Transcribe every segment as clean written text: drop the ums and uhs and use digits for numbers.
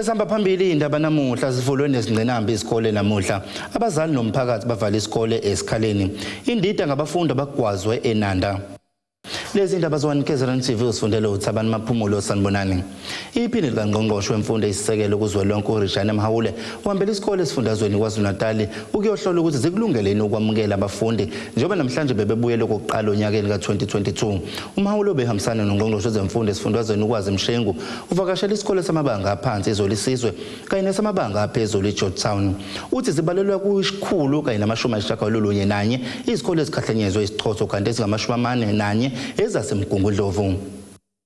Esihamba phambili indaba namuhla Zivulwe Nezingqinamba Isikole namuhla. Abazali Nomphakathi Bavale Isikole esikhaleni. Indida ngabafundi abagwazwe eNanda. Lezi indaba zo1KZNTV usifundele uThabani Maphumulo sanibonani. Iphini likaNgqongqoshe wemfundo eyisisekelo kuzwelonke uRijane Mhawule uhambele isikole esifundazweni KwaZulu-Natal ukuyohlola ukuthi zikulungeleni ukwamukela abafundi njengoba namhlanje bebebuyele kokuqala onyakeni ka2022. Umhawule obehambisana noNgqongqoshe wezemfundo esifundazweni KwaZimshengu uvakashela isikole samabanga aphansi eZolisizwe kanye nesamabanga aphezulu eGeorgetown. Uthi zibalelwa kuyikhulu kanye nama-91 izikole ezikhahlanyezwe isichotho kanti ezingama-41 ezasemgungundlovu.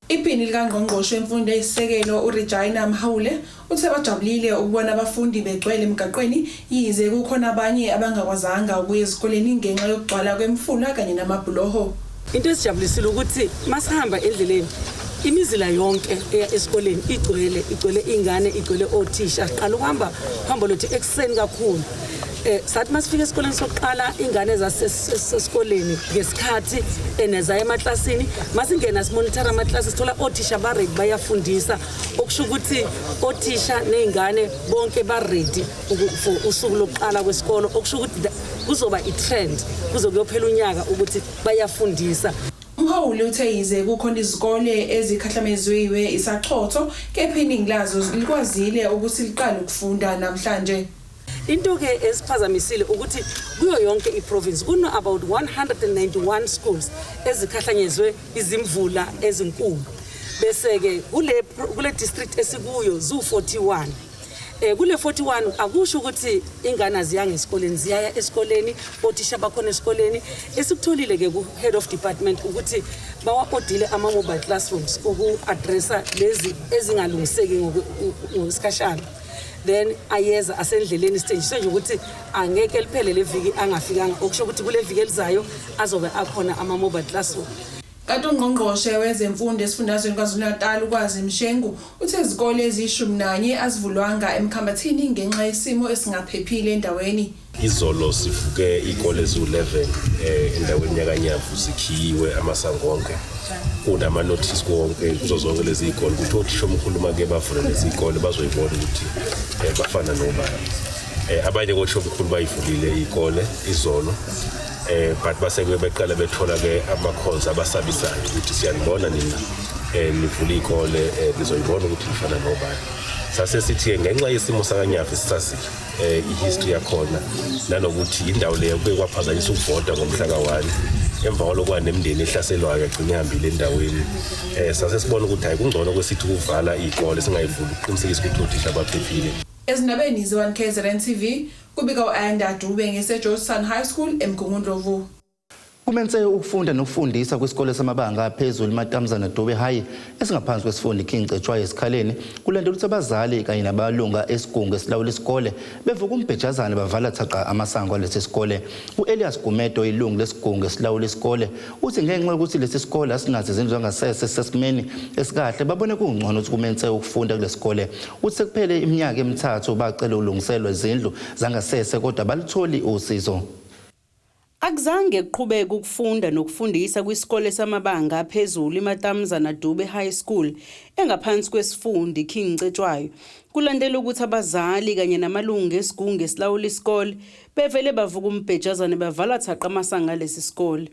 Iphini likaNgqongqoshe wemfundo eyisisekelo uRijane Mhawule uthe bajabulile ukubona abafundi begcwele emgaqweni yize kukhona abanye abangakwazanga ukuya ezikoleni ngenxa yokugcwala kwemfula kanye namabhuloho. Into esijabulisile ukuthi masihamba endleleni imizila yonke eya esikoleni igcwele ingane igcwele othisha qala ukuhamba uhambo lothu ekseni kakhulu. Sathi masifika esikoleni sokuqala ingane zasesikoleni ngesikhathi eneza emaklasini masingena simonitor amaklasi sithola othisha ba ready bayafundisa okusho ukuthi othisha nezingane bonke ba ready for usuku lokuqala kwesikolo okusho ukuthi kuzoba itrend kuzokuyophela unyaka ukuthi bayafundisa. Umhawule uthe yize kukhona izikole ezikhahlamezwe isachotho kepha iningi lazo likwazile ukuthi liqale ukufunda namhlanje. Into ke esiphazamisile ukuthi kuyo yonke iprovince kuno about 191 schools ezikhahlanyezwe izimvula ezinkulu bese ke kule district esikuyo zu 41 kule 41 akusho ukuthi ingane ziyanga esikoleni ziyaya esikoleni othisha bakhona esikoleni esikutholile ke ku head of department ukuthi bawaodile ama mobile classrooms uku-addressa lezi ezingalungiseki ngokusikhashana. Then ayeza asendleleni stage nje ukuthi angeke liphele leviki angafikanga okusho ukuthi kule viki elizayo azobe akhona ama mobile classroom. Kanti uNgqongqoshe wezemfundo esifundazweni KwaZulu-Natal KwaZimshengu uthe izikole ezi11 azivulwanga emkhambathini ngenxa yesimo esingaphephile endaweni. Izolo sifuke ikole ezi11 endaweni yakanyavu zikhiwe amasango onke. Kunama notice konke kuzo zonke lezi izikole ukuthi othisha omkhulu make bafuna lezi izikole bazoyibona ukuthi bafana nobani. Abanye othisha omkhulu bayivulile izikole izolo. But baseke beqala bethola ke amakhozi abasabisayo ukuthi siyanibona nina nivula izikole lizoyibona ukuthi lifana nobani. Sase sithi ngenxa yesimo sakanyavu sisasi ihistory yakhona nanokuthi indawo leyo kuke kwaphazanyisa ukuvota ngomhla ka1 emva kwalokwa nemndeni ehlaselwayo yagcina ihambile endaweni. Sase sibona ukuthi hayi kungcono kwesithi ukuvala izikole singayivuli uqinisekisa ukuthi othisha baphephile. Ezindabeni ze1KZNTV kubika uAnda Dube ngeseGeorgetown High School emgungundlovu. Kumenze ukufunda nokufundisa kwisikole samabanga aphezulu iMatamzana Dube High esingaphansi kwesifundo King Cetshwayo esikhaleni kulandela ukuthi abazali kanye nabalunga esigungu esilawula isikole bevuka umbhejazane bavala thaqa amasango alesi sikole. uElias Gumedo ilungu lesigungu esilawula isikole uthi ngenxa ukuthi lesi sikole asinazo izindlu zangasese sesimeni esikahle babone kungcono ukuthi kumenze ukufunda kulesikole. Uthi sekuphele iminyaka emithathu bacela ulungiselwa izindlu zangasese kodwa balitholi usizo. Akuzange kuqhubeka ukufunda nokufundisa kwisikole samabanga aphezulu iMatamzana Dube High School engaphansi kwesifundo King Cetshwayo kulandela ukuthi abazali kanye namalungu esigungu esilawula isikole bevele bavuka umbhejazane bavala thaqa amasango alesi sikole.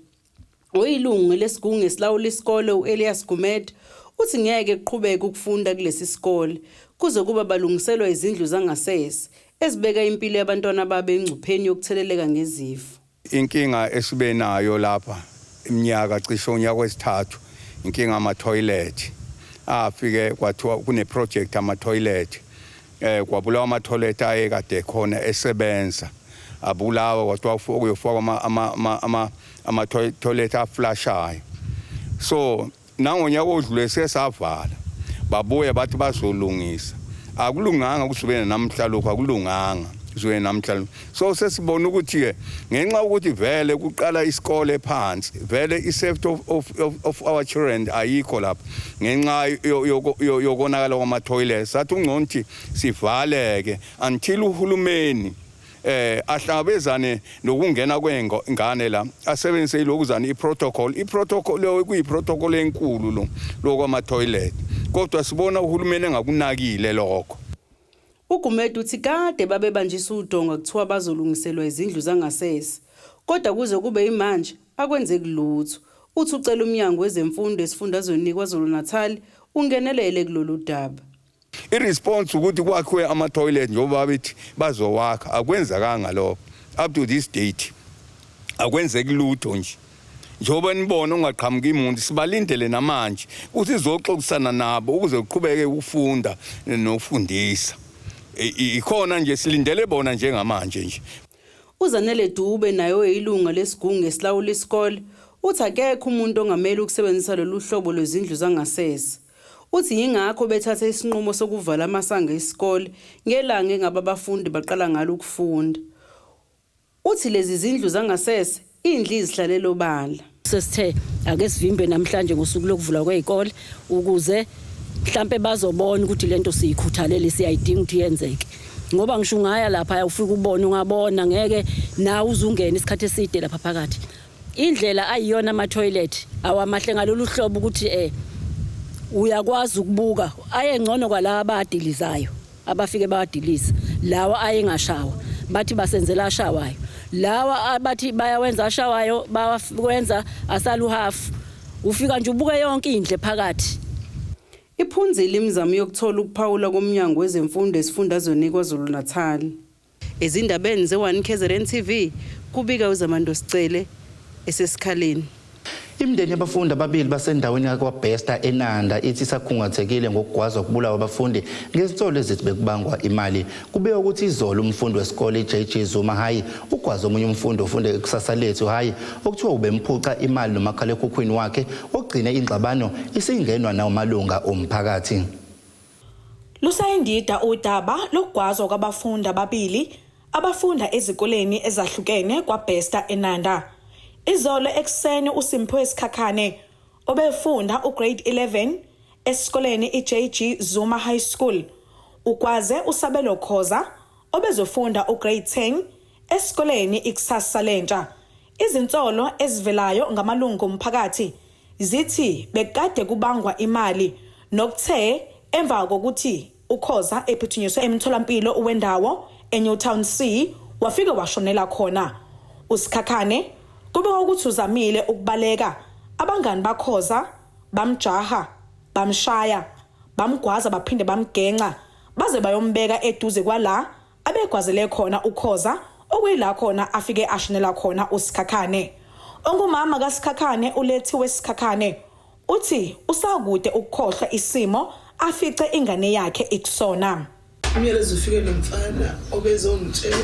Oyilungu lesigungu esilawula isikole uElias Gumedo uthi ngeke kuqhubeka ukufunda kulesi sikole kuze kuba balungiselwa izindlu zangasese ezibeka impilo yabantwana babe engcupheni yokutheleleka ngezifo. Inkinga esibe nayo lapha iminyaka cishe unyaka wesithathu inkinga ama toilet afike kwathiwa kune project ama toilet kwabulawa ama toilet ayekade khona esebenza abulawa kwathiwa ukuyofaka ama toilet aflashayo. So nangonyaka odlule sesavala babuye bathi bazolungisa akulunganga kusubene namhla lokho akulunganga zwe namhlanje. So sesibona ukuthi ke ngenxa ukuthi vele kuqala isikole phansi vele isafety of our children ayikho lapha ngenxa yokonakala kwama toilets sathi ungconthi sivaleke until uhulumeni ahlangabezane nokungena kwengane la asebenzise ilokuzana iprotocol leyo kuyiprotocol enkulu lo kwama toilet kodwa sibona uhulumeni engakunakile lokho. uGumede uthi kade babebanjisa udonga kuthiwa bazolungiselwa izindlu zangasese kodwa kuze kube imanje akwenzeki lutho. Uthi ucela umnyango wezemfundo esifundazweni KwaZulu-Natal ungenelele kulolu daba. I-response ukuthi kwakhiwe ama-toilet njengoba bethi bazowakha akwenzakanga lokho up to this date akwenzeki lutho nje. Njengoba nibona ungaqhamuka imuntu sibalindele namanje ukuthi izoxoxisana nabo ukuze uqhubeke ukufunda nokufundisa. Ikhona nje silindele bona njengamanje nje. uZanele Dube naye oyilunga lesigungu esilawula isikole uthi akekho umuntu ongamele ukusebenzisa lolu hlobo lwezindlu zangasese. Uthi yingakho bethatha isinqumo sokuvala amasango esikole ngelanga engaba abafundi baqala ngalo ukufunda. Uthi lezi zindlu zangasese indlu izihlalelo obala. Sesithe ake sivimbe namhlanje ngosuku lokuvula kwezikole ukuze mhlambe bazobona ukuthi lento siyikhuthalele siyayidinga ukuthi yenzeke. Ngoba ngisho ngaya lapha ufika ubone ungabona ngeke nawe uzungena isikhathi eside lapha phakathi. Indlela ayiyona ama toilet awamahle ngalolu hlobo ukuthi uyakwazi ukubuka ayengcono kwalabo abadilizayo abafike bawadilisa lawa ayengashawa bathi basenzela ashawayo lawa abathi bayawenza ashawayo bawenza asalu half ufika nje ubuke yonke indle phakathi. Iphunzile imizamo yokuthola ukuphawula komnyango wezemfundo esifundazweni KwaZulu-Natal. Ezindabeni ze1KZNTV kubika uZamando Sicele esesikhaleni. Imindeni yabafundi ababili basendaweni yakwaBesta eNanda ithi sakhungathekile ngokugwazwa kubulawa abafundi ngezitsolo ezithi bekubangwa imali. Kubeka ukuthi izolo umfundi wesikole iJG Zuma High ugwaza omunye umfundi ofunde ekusasa lethu High okuthiwa ubemphuca imali nomakhalekhukhwini wakhe ogcina ingxabano isingenwa namalunga omphakathi. Lusayindida udaba lokugwazwa kwabafundi ababili abafunda ezikoleni ezahlukene kwaBesta eNanda. Izolo ekseni uSimpho Esikhakhane obefunda ugrade 11 esikoleni iJG Zuma High School ukwaze uSabelo Khoza obezofunda ugrade 10 esikoleni ikusasa lentsha. Izinsolo ezivelayo ngamalungu omphakathi zithi bekade kubangwa imali nokuthe emva kokuthi uKhoza ephuthunyiswe emtholampilo wendawo eNewtown C wafika washonela khona. uSikhakhane kubeka ukuthi uzamile ukubaleka abangani bakhoza bamjaha bamshaya bamgwaza baphinde bamgenca baze bayombeka eduze kwala abegwazele khona ukhoza okuyila khona afike ashonela khona uSikhakhane. Ongumama kaSikhakhane ulethi weSikhakhane uthi usakude ukukhohlwa isimo afice ingane yakhe ikusona. Umyalezo ufike nomfana obezongitshela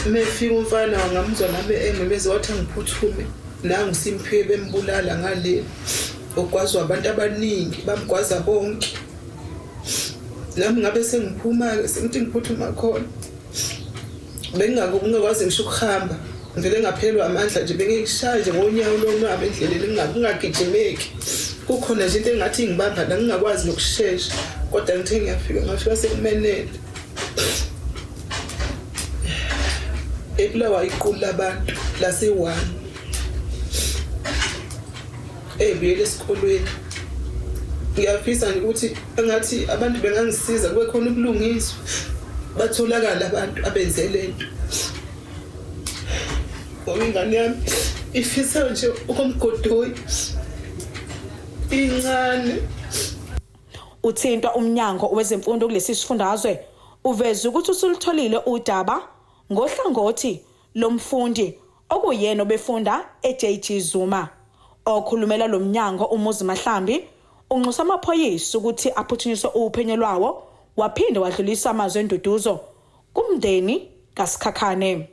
mefika umfana ngamuzwa nabe beze wathi ngiphuthume nangu Simphiwe bembulala ngale ogwazwa abantu abaningi bamgwaza bonke nami ngabe sengiphuma sengithi ngiphuthuma khona bengingakwazi ngisho ukuhamba ngivele ngaphelwa amandla nje bengishaya nje ngonyawo lonwabe endleleni ngingagijimeki kukhona nje into engathi ngibamba la ngingakwazi nokushesha kodwa ngithe ngafika sekumenele ebulawa iqulu labantu lase1 ebuyele esikolweni. Ngiyafisa nje ukuthi engathi abantu bengangisiza kube khona ukulungiswa batholakala abantu abenze lento. Ingane yami ifisa nje ukumgodoyi incane. Uthintwa umnyango wezemfundo kulesi sifundazwe uveza ukuthi usulitholile udaba ngohlangothi lomfundi okuyena obefunda eJG Zuma. Okhulumela lo mnyango uMuzi Mahlambi unxusa amaphoyisa ukuthi aphuthunyiswe uphenyo lwawo waphinde wadlulisa amazwi enduduzo kumndeni kaSikhakhane.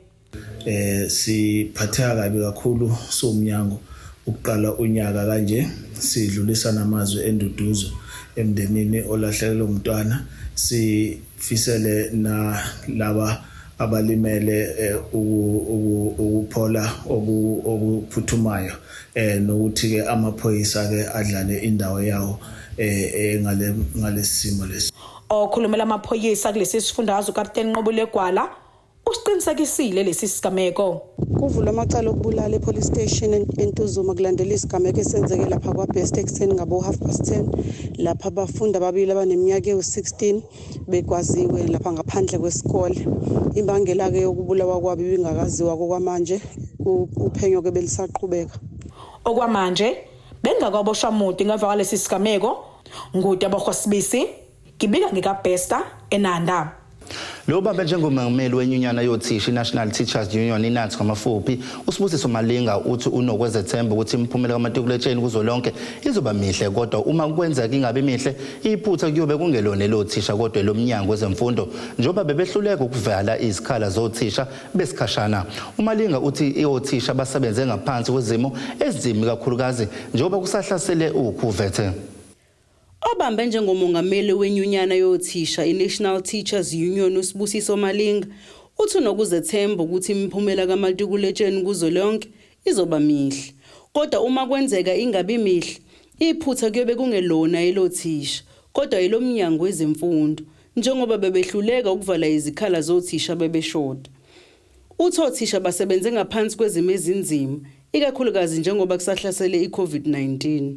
Siphatheka kabi kakhulu somnyango ukuqala unyaka kanje sidlulisa namazwi enduduzo emndenini olahlekelwe umntwana. Sifisele na laba abalimele ukuphola okuphuthumayo nokuthi ke amaphoyisa ke adlale indawo yawo ngalesimo lesi. Okhulumela amaphoyisa kulesi sifundazwe uKapteni Nqobule Gwala usiqinisekisile lesi sigameko. Kuvula amacala okubulala epolice station eNtuzuma kulandela isigameko esenzeke lapha kwaBest ekuseni ngabo 10:30 lapha abafundi ababili abaneminyaka ewu16 bekwaziwe lapha ngaphandle kwesikole. Imbangela ke yokubulawa kwabo ibingakaziwa kwamanje, uphenyo ke belisaqhubeka. Okwamanje bengakaboshwa umuntu ngeva kwalesi sigameko ngude abakhosibisi kibika ngikaBest eNanda. Lo baba njengomongameli wenyunyana yothisha iNational Teachers Union inathi ngamafuphi uSibusiso Malinga uthi unokwezethemba ukuthi imiphumela kamatikuletsheni kuzolonke izoba mihle, kodwa uma kwenzeka ingabe mihle iphutha kuyobe kungelona lothisha kodwa lomnyango wezemfundo njengoba bebehluleka ukuvala izikhala zothisha besikhashana. uMalinga uthi othisha basebenze ngaphansi kwezimo ezimi kakhulukazi njengoba kusahlasele ukhuvethe. Obambe njengomongameli wenyunyana yothisha iNational Teachers Union uSibusiso Malinga uthi unokuzethemba ukuthi imiphumela kamatikuletsheni kuzolonke izoba mihle, kodwa uma kwenzeka ingabi mihle iphutha kuyobe kungelona elothisha kodwa elomnyango wezemfundo njengoba bebehluleka ukuvala izikhala zothisha bebeshoda. Uthi othisha basebenze ngaphansi kwezimo ezinzima ikakhulukazi njengoba kusahlasele iCovid-19.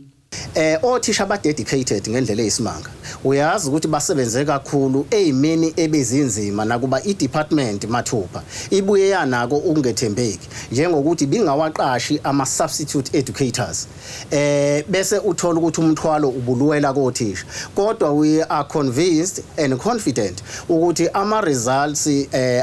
Othisha ba dedicated ngendlela eyisimanga. Uyazi ukuthi basebenze kakhulu ezimeni ebezinzima nakuba idepartment mathupha ibuye yanako ukungethembeki njengokuthi bingawaqashi ama substitute educators. Bese uthola ukuthi umthwalo ubuluwela kothisha. Kodwa we are convinced and confident ukuthi ama results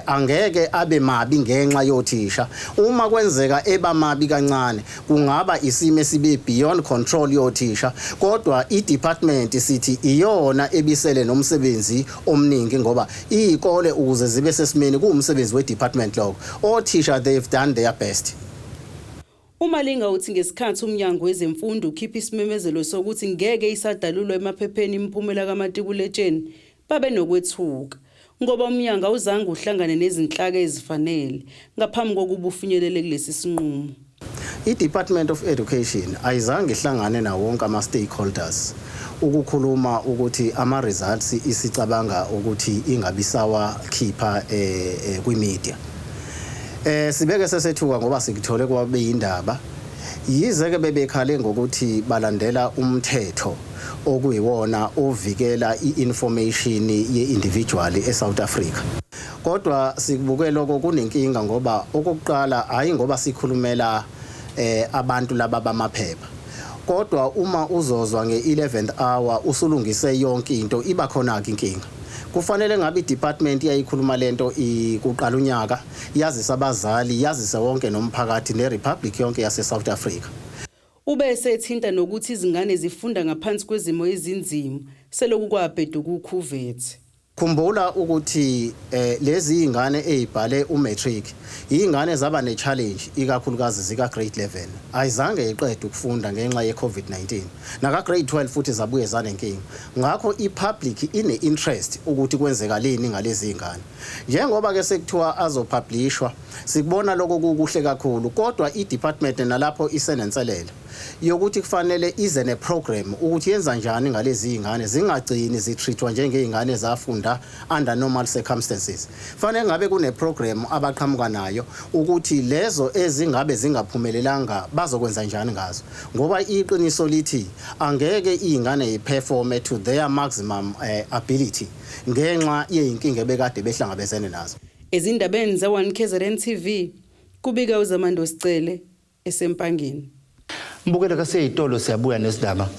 angeke abe mabi ngenxa yothisha. Uma kwenzeka eba mabi kancane kungaba isimo sibe beyond control yothisha. Kodwa idepartment sithi iyona ebisele nomsebenzi omningi ngoba izikole ukuze zibe sesimeni kuumsebenzi wedepartment lokho. Othisha they've done their best. uMalinga uthi ngesikhathi umnyango wezemfundo ukhipha isimemezelo sokuthi ngeke isadalulwa emaphepheni imiphumela kamatikuletsheni babe nokwethuka ngoba umnyango awuzange uhlangane nezinhlaka ezifanele ngaphambi kokuba ufinyelele kulesi sinqumo. iDepartment of Education ayizange ihlangane na wonke ama stakeholders ukukhuluma ukuthi ama results isicabanga ukuthi ingabisawa khipha kwimedia. Sibeke sesethuka ngoba sikithole kwabe indaba yize ke bebekhale ngokuthi balandela umthetho okuyiwona ovikela iinformation ye-individual eSouth Africa. Kodwa sikubuke lokho kunenkinga ngoba okokuqala hayi ngoba sikhulumela abantu laba bamaphepha, kodwa uma uzozwa nge-11th hour usulungise yonke into iba khona ke inkinga. Kufanele ngabe idepartment yayikhuluma lento ikuqala unyaka yazisa abazali yazisa wonke nomphakathi neRepublic yonke yase South Africa. Ubese ethinta nokuthi izingane zifunda ngaphansi kwezimo ezinzima seloku kwabhedu kukhuvethe. Khumbula ukuthi lezi izingane ezibhale umatric izingane zaba ne-challenge ikakhulukazi zika grade 11 ayizange iqede ukufunda ngenxa ye-COVID-19 naka grade 12 futhi zabuye zanenkinga. Ngakho ipublic ine-interest ukuthi kwenzekaleni ngalezi izingane. Njengoba ke sekuthiwa azopublishwa sikubona lokho kukuhle kakhulu, kodwa idepartment nalapho isenenselelo yokuthi kufanele ize neprogram ukuthi yenza njani ngalezi izingane zingagcini zitreatwa njengezingane zafunda under normal circumstances. Fanele ngabe kuneprogram abaqhamuka nayo ukuthi lezo ezingabe zingaphumelelanga bazokwenza njani ngazo, ngoba iqiniso lithi angeke izingane iperform to their maximum ability ngenxa yeinkinga bekade behlangabezene nazo. Ezindabeni za 1KZNTV kubika uZamando Sicele esempangeni. Mbukela kaseyitolo siyabuya nesindaba.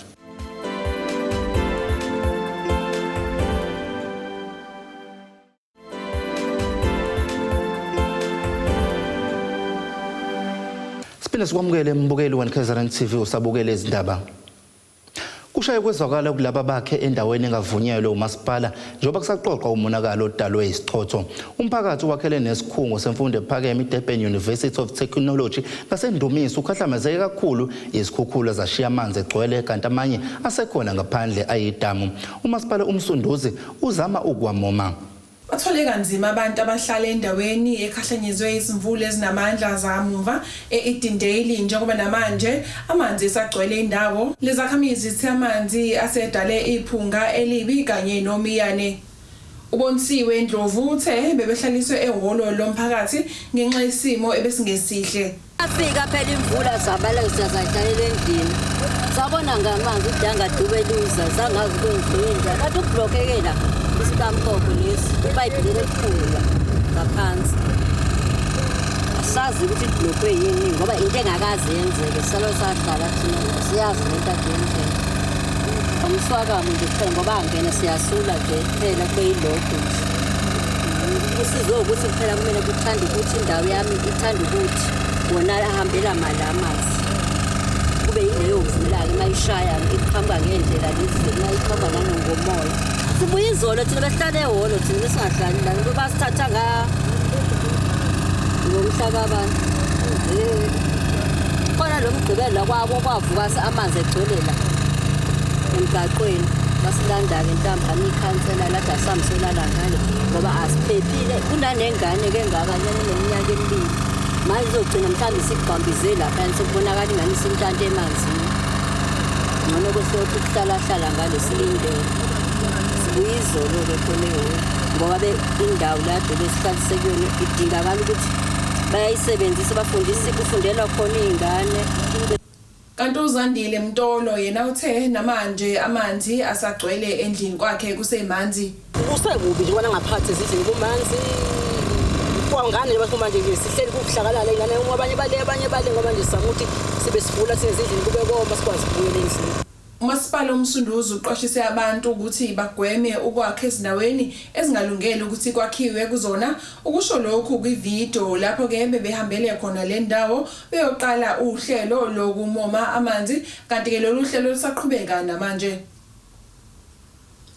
Siphinde sikwamukele mbukeli 1KZNTV usabukele izindaba. Kushaye kwezwakala kulaba bakhe endaweni engavunyelwe umasipala njengoba kusaxoxwa umonakalo odalwe isichotho. Umphakathi wakhele nesikhungo semfundo ephakeme iDurban University of Technology ngasendumiso ukhahlamezeke kakhulu izikhukhula zashiya amanzi egcwele kanti amanye asekhona ngaphandle ayidamu. Umasipala umsunduzi uzama ukwamoma. Bathole kanzima abantu abahlala endaweni ekhahlanyezwe izimvula ezinamandla zamuva eEdendale njengoba namanje amanzi esagcwele indawo. Lezakhamizi zithi amanzi asedale iphunga elibi kanye nomiyane. Ubonisiwe Ndlovu uthe bebehlaliswe ehholo lomphakathi ngenxa yesimo ebesingesihle. Afika phela imvula zabala sizadlalela endlini. Sabona ngamanzi udanga dube luza sangazi kwenziwe kanti ublockekela isitamkhokho lesi ipipe lelikhulu ngaphansi. Asazi ukuthi iblockwe yini ngoba into engakazi yenzeke salo sahlala thina siyazi lento akuyenzeka. Umswakamo nje phela ngoba angena siyasula nje phela kweyilokho. Usizo ukuthi phela kumele kuthande ukuthi indawo yami ithanda ukuthi wona ahambela malamazi. Kube yileyo vumela-ke mayishaya iqhamba ngendlela lezi mayiqhamba nangomoya. Sibuye izolo thina behlala ehholo thina singahlali la ngoba basithatha ngomhlaka abantu. Khona lo mgqibelo kwabo kwavuka amanzi egcolela emgaqweni basilanda-ke ntambama ikhansela lada samsolala ngale ngoba asiphephile kunanengane ke ngakanyana neminyaka emibili manje izogcina mhlawumbe sikubambize lapha sekubonakala ingane isimntanto emanzini ngcono kwesokuthi kuhlala ngale silindele sibuye izolo-ke khona ngoba indawo lado besihlaliseke kuyona idingakala ukuthi bayayisebenzisa bafundise kufundelwa khona iy'ngane. Kanti uZandile Mtolo yena uthe namanje amanzi asagcwele endlini kwakhe kusemanzi. Usekubi nje bona ngaphathi izindlu kumanzi. Kwangane manje nje sihleli kukuhlakalala ingane abanye bale ngoba nje samuthi sibe sivula sezindlini kube koma sikwazi ukubuyela endlini. Umasipala uMsunduzi uqwashise abantu ukuthi bagweme ukwakha ezindaweni ezingalungele ukuthi kwakhiwe kuzona. Ukusho lokhu kwivideo lapho ke bebehambele khona le ndawo beyoqala uhlelo lokumoma amanzi kanti ke lolu hlelo lusaqhubeka namanje.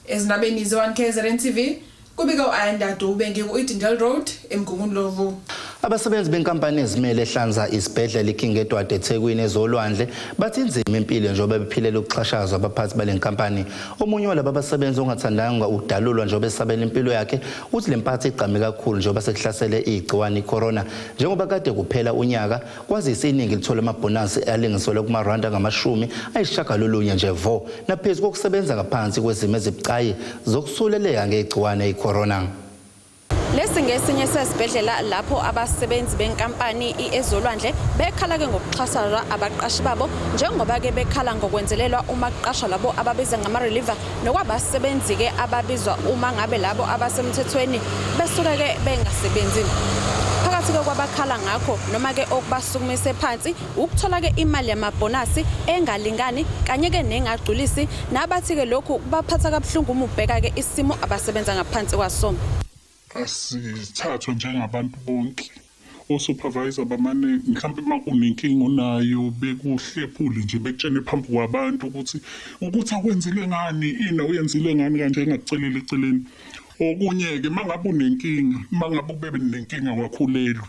Ezinabeni ze1KZNTV kubika uAyanda Dube ngiku-Idindal Road eMgungundlovu. Abasebenzi benkampani ezimele ehlanza isibhedlela iKing Edward eThekwini ezolwandle bathi inzima impilo njengoba bephilela ukuxhashazwa abaphathi bale nkampani. Omunye walabo abasebenzi ongathandanga ukudalulwa njengoba esabela impilo yakhe uthi le mpatho igqame kakhulu njengoba sekuhlasele igciwane icorona njengoba kade kuphela unyaka kwazise iningi lithola amabhonasi alinganiselwe kumaranda ngamashumi nje vo naphezu kokusebenza ngaphansi kwezimo ezibucayi zokusuleleka ngegciwane icorona. Lesi ngesinye sesibhedlela lapho abasebenzi benkampani ezolwandle bekhala ke ngokuxhasazwa abaqashi babo njengoba ke bekhala ngokwenzelelwa uma kuqashwa labo ababiza ngama reliever nokwabasebenzi ke ababizwa uma ngabe labo abasemthethweni besuka ke bengasebenzi. Phakathi ke kwabakhala ngakho noma ke okubasukumise phansi ukuthola ke imali yamabhonasi engalingani kanye ke nengagculisi nabathi ke lokhu baphatha kabuhlungu uma ubheka ke isimo abasebenza ngaphansi kwaso. Asithathwa njengabantu bonke osupervisor bamane mhlawumbe makunenkinga onayo bekuhlephule nje bekutshene phambi kwabantu ukuthi akwenzile ngani uyenzile ngani kanje engakucelela eceleni. Okunye ke mangabe unenkinga mangabe ube nenkinga wakhulelwa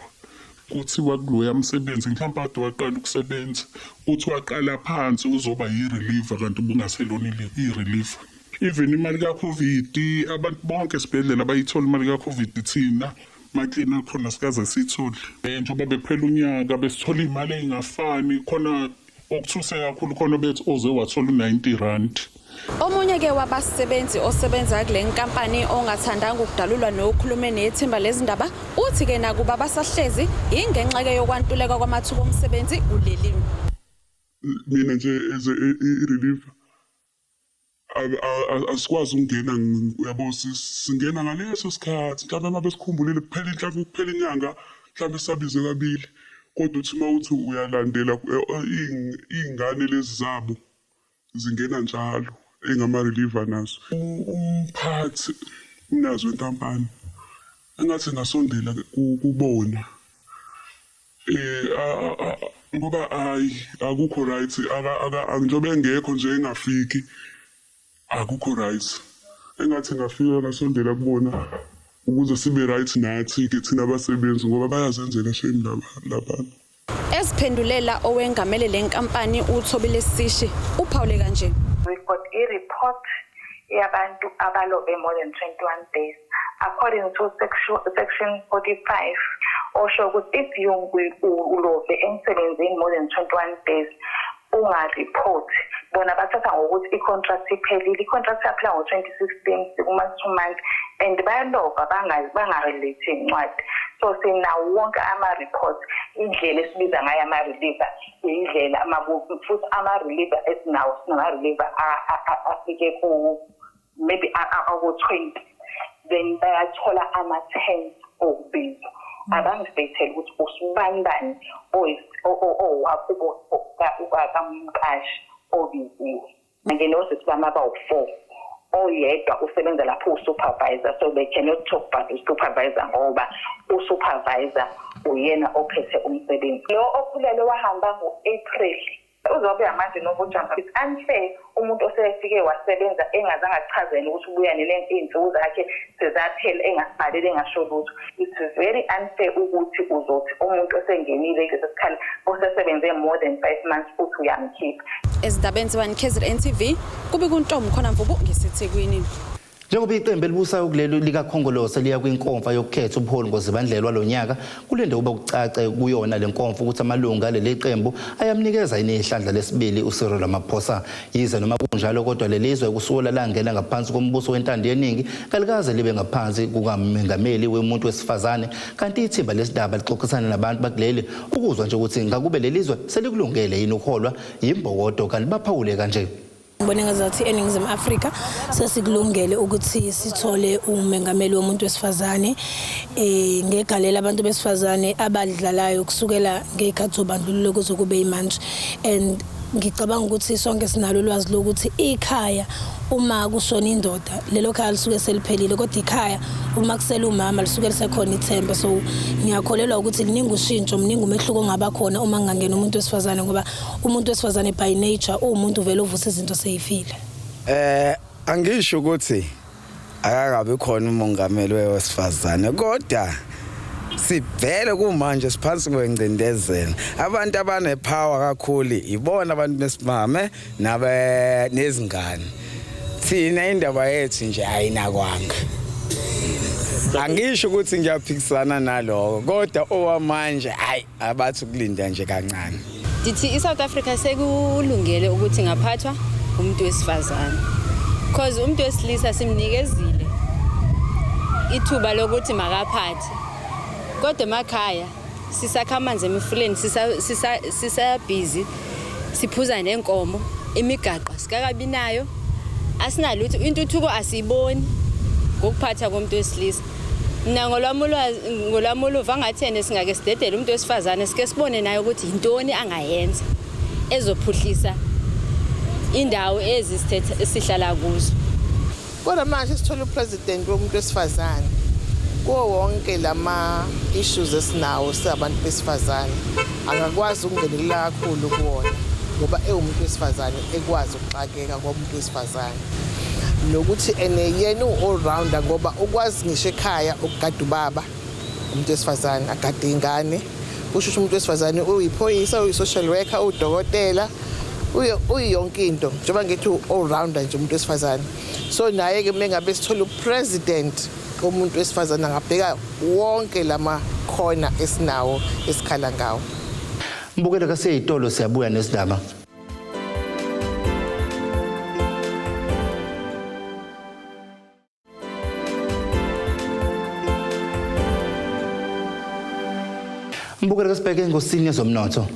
kuthiwa kuloya msebenzi mhlawumbe ade waqala ukusebenza uthi waqala phansi uzoba yi-reliever kanti ubungaselona i-reliever. Even imali ka-COVID abantu bonke esibhedlela bayithola imali ka-COVID thina makina khona sikaze siyithole. Njengoba bephela unyaka besithola imali engafani khona okuthuse kakhulu khona bethi oze wathola u-90 rand. Omunye ke wabasebenzi osebenza kule nkampani ongathandanga ukudalulwa nokhulume nethimba lezindaba uthi ke nakuba basahlezi ingenxa ke yokwantuleka kwamathuba omsebenzi uleli. Mina nje as i-reliever asikwazi ukungena yabo singena ngaleso sikhathi mhlawumbe uma besikhumbulile kuphela inyanga mhlawumbe sabize kabili kodwa uthi mawuthi uyalandela iy'ngane lezi zabo zingena njalo engama-reliever nazo. Umphathi umnazi wenkampani engathi ngasondela kubona ngoba akukho right njengoba engekho nje engafiki akukho right. Engathi ngafika ngasondela kubona ukuze sibe right nathi ke thina abasebenzi ngoba bayazenzela shame labantu. Esiphendulela owengamele le nkampani uThobile Sishi uphawule kanje. We got a report yabantu abalobe more than 21 days according to section 45 osho ukuthi if you ulobe emsebenzini more than 21 days ungareport bona bathatha ngokuthi i-contract iphelile. I-contract yaphela ngo-2016 kuma-2 months and bayaloga bangarelate incwadi. So sinawo wonke ama-reports indlela esibiza ngayo ama-reliever indlela futhi ama-reliever esinawo sinama-reliever afike maybe ako-20 then bayathola ama-10 okubizwa abangibethele ukuthi usibani owakumqashi obiziwe angenose sibama abawu4 oyedwa usebenza lapho usupervisor, so they cannot talk about usupervisor ngoba usupervisor uyena ophethe umsebenzi. Lo ophulele wahamba ngo-April uzobe manje nokujumpa. It's unfair umuntu osefike wasebenza engazange achazele ukuthi ubuya nenento zakhe sezaphela engasibhalile engasho lutho. It's very unfair ukuthi uzothi umuntu osengenile lesikhala osesebenze more than 5 months futhi uyamkhipha. Ezindabeni ze-1KZNTV kube kuntombi khona mvubu ngesethekwini. Njengoba iqembu elibusayo kulelo likakhongolose liya kwinkomfa yokukhetha ubuholi ngozibandlelwa lonyaka kulende uba kucace kuyona lenkomfa ukuthi amalunga leli qembu ayamnikeza inihlandla lesibili uSirilo Ramaphosa yize noma kunjalo kodwa lelizwe kusukela langena ngaphansi kombuso wentando yeningi kalikaze libe ngaphansi kukaMengameli wemuntu wesifazane kanti ithimba lesidaba lixoxisana nabantu bakuleli ukuzwa nje ukuthi ngakube lelizwe selikulungele yini ukuholwa yimbokodo kanti baphawule kanje. Ngibona ngazathi eNingizimu Afrika sesikulungele ukuthi sithole umengameli womuntu wesifazane ngegalela abantu besifazane abadlalayo kusukela ngekhathi zobandlululo kuzokube imanje and ngicabanga ukuthi sonke sinalo ulwazi lokuthi ikhaya uma kushona indoda lelo khaya lisuke seliphelile kodwa ikhaya uma kusela umama lisuke lisekhona ithemba. So ngiyakholelwa ukuthi liningi ushintsho mningi umehluko ongaba khona uma ngangena umuntu wesifazane ngoba umuntu wesifazane by nature umuntu vele uvusa izinto seyifile. Angisho ukuthi akakabe khona umongameli wesifazane kodwa sivele kumanje siphansi kwengcindezelo abantu abanepower kakhulu ibona abantu besimame nezingane. Thina indaba yethu nje ayinakwanga. Angisho ukuthi ngiyaphikisana naloko kodwa owamanje hayi abathi ukulinda nje kancane. Dithi iSouth Africa sekulungele ukuthi ngaphathwa umuntu wesifazane because umuntu wesilisa simnikezile ithuba lokuthi makaphathe kodwa emakhaya sisakha amanzi emifuleni sisa busy siphuza nenkomo imigaqo sikakabi nayo asinalutho intuthuko asiyiboni ngokuphatha komuntu wesilisa. Mina ngolwami uluva ngathene singake sidedele umuntu wesifazane sike sibone naye ukuthi intoni angayenza ezophuhlisa indawo ezisithethe esihlala kuzo. Kodwa manje sithola upresident womuntu wesifazane kuwo wonke lama issues esinawo sabantu besifazane angakwazi ukungenelela kakhulu kuwona ngoba umuntu wesifazane ekwazi ukuxakeka komuntu wesifazane nokuthi yena all rounder ngoba ukwazi ngisho ekhaya ukugada ubaba umuntu wesifazane agade ingane usho umuntu wesifazane uyiphoyisa uyi-social worker udokotela uyonke into njengoba ngithi all rounder nje umuntu wesifazane. So naye ke mengabe sithola upresident umuntu wesifazane angabheka wonke lama khona esinawo esikhala ngawo. Mbukelo kaseyitolo siyabuya nesidaba. Mbukelo kasibheke ngosini zomnotho.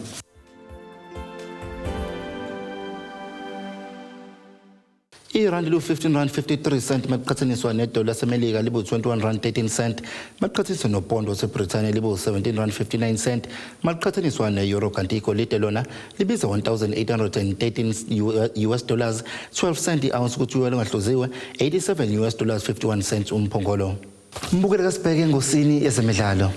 Irandi lu 15.53 cent maqhathaniswa nedola lasemelika libu 21.13 cent maqhathaniswa nopondo waseBritania libu 17.59 cent maqhathaniswa neeuro kanti igolide lona libiza 1813 US dollars 12 cent iounce ukuthi uwele ngahluziwe 87 US dollars 51 cents umphongolo. Mbukelo kasibheke ngosini ezemidlalo.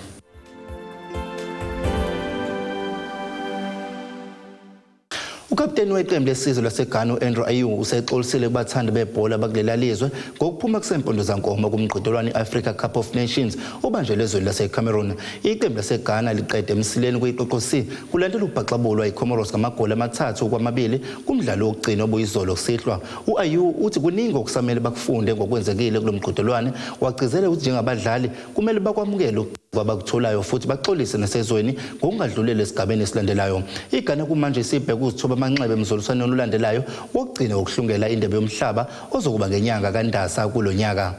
Ukapteni weqembu lesizwe laseGhana uAndrew Ayew usexolisile kubathandi bebhola bakulela lizwe ngokuphuma kusempondo zankomo kumqhudelwano iAfrica Cup of Nations obanjelwe ezweni laseCameroon. Iqembu laseGhana liqede emsileni kuyiqoqo C kulandela ubhaxabulwa iComoros ngamagoli amathathu kwamabili kumdlalo wokugcina obuyizolo kusihlwa. uAyew uthi kuningi okusamele bakufunde ngokwenzekile kulomqhudelwano wagcizela ukuthi njengabadlali kumele bakwamukele kwabakutholayo futhi baxolise nasezweni ngokungadlulele esigabeni esilandelayo. Igana kumanje sibheka ukuzithoba amanxeba emzoliswaneni olandelayo wokugcina ukuhlungela indebe yomhlaba ozokuba ngenyanga kaNdasa kulo nyaka.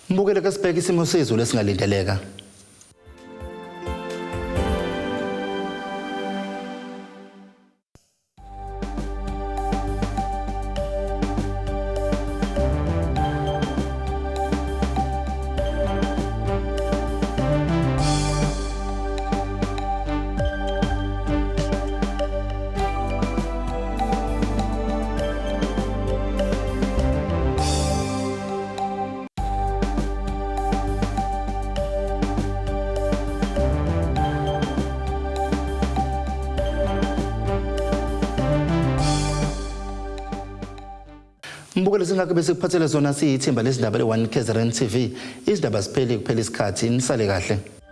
Mbukele ke sibheka isimo sezulu esingalindeleka. Mbukele singakho bese kuphathele zona siyithimba lesindaba le1KZNTV izindaba siphele kuphela isikhathi nisale kahle.